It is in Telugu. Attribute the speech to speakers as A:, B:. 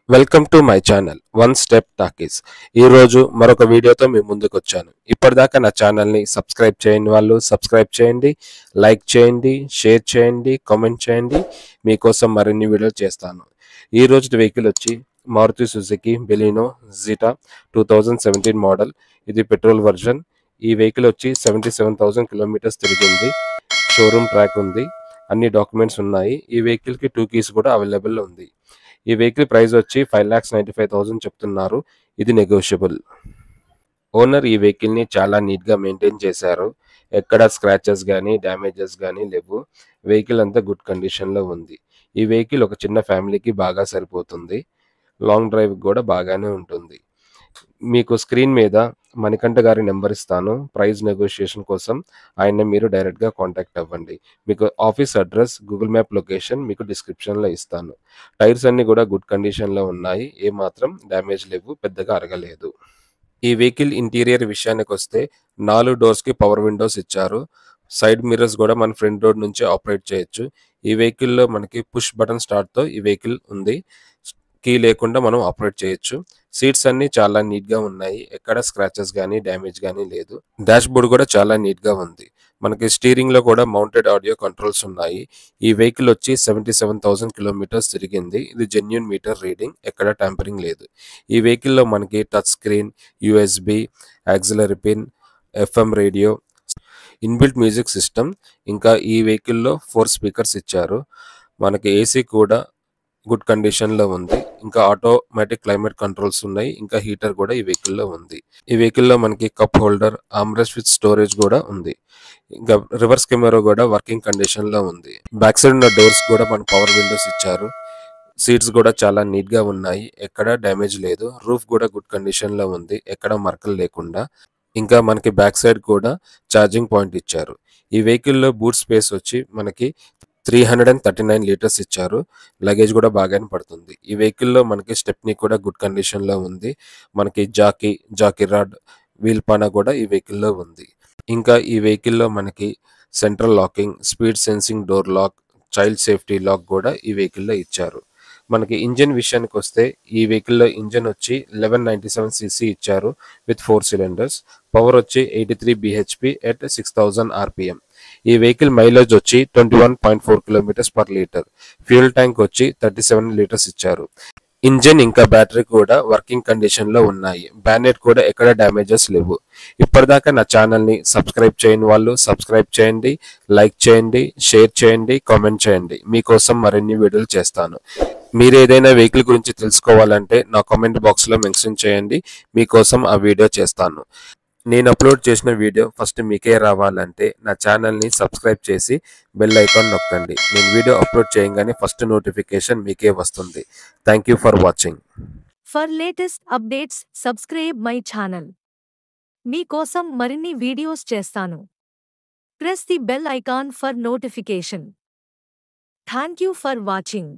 A: Welcome to my channel one step talkies. ఈరోజు మరొక వీడియోతో మీ ముందుకు వచ్చాను. ఇప్పటిదాకా నా ఛానల్ని సబ్స్క్రైబ్ చేయని వాళ్ళు సబ్స్క్రైబ్ చేయండి, లైక్ చేయండి, షేర్ చేయండి, కామెంట్ చేయండి. మీకోసం మరిన్ని వీడియోలు చేస్తాను. ఈ రోజు వెహికల్ వచ్చి మారుతి సుజుకి బెలినో జిటా 2017 మోడల్. ఇది పెట్రోల్ వర్జన్. ఈ వెహికల్ వచ్చి 77,000 కిలోమీటర్స్ తిరిగింది. షోరూమ్ ట్రాక్ ఉంది, అన్ని డాక్యుమెంట్స్ ఉన్నాయి. ఈ వెహికల్కి 2 కీస్ కూడా అవైలబుల్ ఉంది. ఈ వెహికల్ ప్రైస్ వచ్చి 5,95,000 చెప్తున్నారు. ఇది నెగోషియబుల్. ఓనర్ ఈ వెహికల్ని చాలా నీట్గా మెయింటైన్ చేశారు. ఎక్కడ స్క్రాచెస్ కానీ డ్యామేజెస్ కానీ లేవు. వెహికల్ అంతా గుడ్ కండిషన్లో ఉంది. ఈ వెహికల్ ఒక చిన్న ఫ్యామిలీకి బాగా సరిపోతుంది. లాంగ్ డ్రైవ్ కూడా బాగానే ఉంటుంది. మీకు స్క్రీన్ మీద మణికంఠ గారి నెంబర్ ఇస్తాను. ప్రైస్ నెగోషియేషన్ కోసం ఆయన్ని మీరు డైరెక్ట్గా కాంటాక్ట్ అవ్వండి. మీకు office address, Google map location మీకు డిస్క్రిప్షన్లో ఇస్తాను. టైర్స్ అన్నీ కూడా గుడ్ కండిషన్లో ఉన్నాయి. ఏమాత్రం డ్యామేజ్ లేవు, పెద్దగా అరగలేదు. ఈ వెహికల్ ఇంటీరియర్ విషయానికి వస్తే 4 డోర్స్కి పవర్ విండోస్ ఇచ్చారు. సైడ్ మిర్రర్స్ కూడా మన ఫ్రంట్ డోర్ నుంచి ఆపరేట్ చేయొచ్చు. ఈ వెహికల్లో మనకి పుష్ బటన్ స్టార్ట్తో ఈ వెహికల్ ఉంది. కీ లేకుండా మనం ఆపరేట్ చేయొచ్చు. సీట్స్ అన్ని చాలా నీట్గా ఉన్నాయి. ఎక్కడ స్క్రాచెస్ కానీ డ్యామేజ్ కానీ లేదు. డాష్ బోర్డ్ కూడా చాలా నీట్గా ఉంది. మనకి స్టీరింగ్లో కూడా మౌంటెడ్ ఆడియో కంట్రోల్స్ ఉన్నాయి. ఈ వెహికల్ వచ్చి 77,000 కిలోమీటర్స్ తిరిగింది. ఇది జెన్యూన్ మీటర్ రీడింగ్, ఎక్కడ ట్యాంపరింగ్ లేదు. ఈ వెహికల్లో మనకి touch screen, USB, auxiliary pin, FM radio, inbuilt music system, ఇంకా ఈ వెహికల్లో 4 స్పీకర్స్ ఇచ్చారు. మనకి ఏసీ కూడా గుడ్ కండిషన్లో ఉంది. ఇంకా ఆటోమేటిక్ క్లైమేట్ కంట్రోల్స్ ఉన్నాయి. ఇంకా హీటర్ కూడా ఈ వెహికల్లో ఉంది. ఈ వెహికల్లో మనకి cup holder, armrest with storage కూడా ఉంది. ఇంకా రివర్స్ కెమెరా కూడా వర్కింగ్ కండిషన్లో ఉంది. బ్యాక్ సైడ్ ఉన్న డోర్స్ కూడా మన పవర్ విండోస్ ఇచ్చారు. సీట్స్ కూడా చాలా నీట్గా ఉన్నాయి. ఎక్కడ డ్యామేజ్ లేదు. రూఫ్ కూడా గుడ్ కండిషన్లో ఉంది, ఎక్కడ మరకలు లేకుండా. ఇంకా మనకి బ్యాక్ సైడ్ కూడా ఛార్జింగ్ పాయింట్ ఇచ్చారు. ఈ వెహికల్లో బూట్ స్పేస్ వచ్చి మనకి 339 లీటర్స్ ఇచ్చారు. లగేజ్ కూడా బాగానే పడుతుంది. ఈ వెహికల్లో మనకి స్టెప్నీ కూడా గుడ్ కండిషన్లో ఉంది. మనకి జాకీ రాడ్, వీల్ పానా కూడా ఈ వెహికల్లో ఉంది. ఇంకా ఈ వెహికల్లో మనకి central locking, speed sensing door lock, child safety lock కూడా ఈ వెహికల్లో ఇచ్చారు. మనకి ఇంజన్ విషయానికి వస్తే ఈ వెహికల్లో ఇంజన్ వచ్చి 1197 cc ఇచ్చారు విత్ 4 సిలిండర్స్. పవర్ వచ్చి 83 bhp ఎట్ 6000 rpm. ఈ వెహికల్ మైలేజ్ వచ్చి 21.4 kilometres per litre. Fuel tank వచ్చి 37 లీటర్స్ ఇచ్చారు. ఇంజన్ ఇంకా బ్యాటరీ కూడా వర్కింగ్ కండిషన్లో ఉన్నాయి. బ్యానెట్ కూడా ఎక్కడ డ్యామేజెస్ లేవు. ఇప్పటిదాకా నా ఛానల్ని సబ్స్క్రైబ్ చేయని వాళ్ళు సబ్స్క్రైబ్ చేయండి, లైక్ చేయండి, షేర్ చేయండి, కామెంట్ చేయండి. మీకోసం మరిన్ని వీడియోలు చేస్తాను. మీరు ఏదైనా వెహికల్ గురించి తెలుసుకోవాలంటే నా కామెంట్ బాక్స్లో మెన్షన్ చేయండి. మీకోసం ఆ వీడియో చేస్తాను. నేను అప్లోడ్ చేసిన వీడియో ఫస్ట్ మీకే రావాలంటే నా ఛానల్ని సబ్స్క్రైబ్ చేసి బెల్ ఐకాన్ నొక్కండి. నేను వీడియో అప్లోడ్ చేయగానే ఫస్ట్ నోటిఫికేషన్ మీకే వస్తుంది. Thank you for watching.
B: For latest updates, subscribe my channel. మీకోసం మరిన్ని వీడియోస్ చేస్తాను. Press the bell icon for notification. Thank you for watching.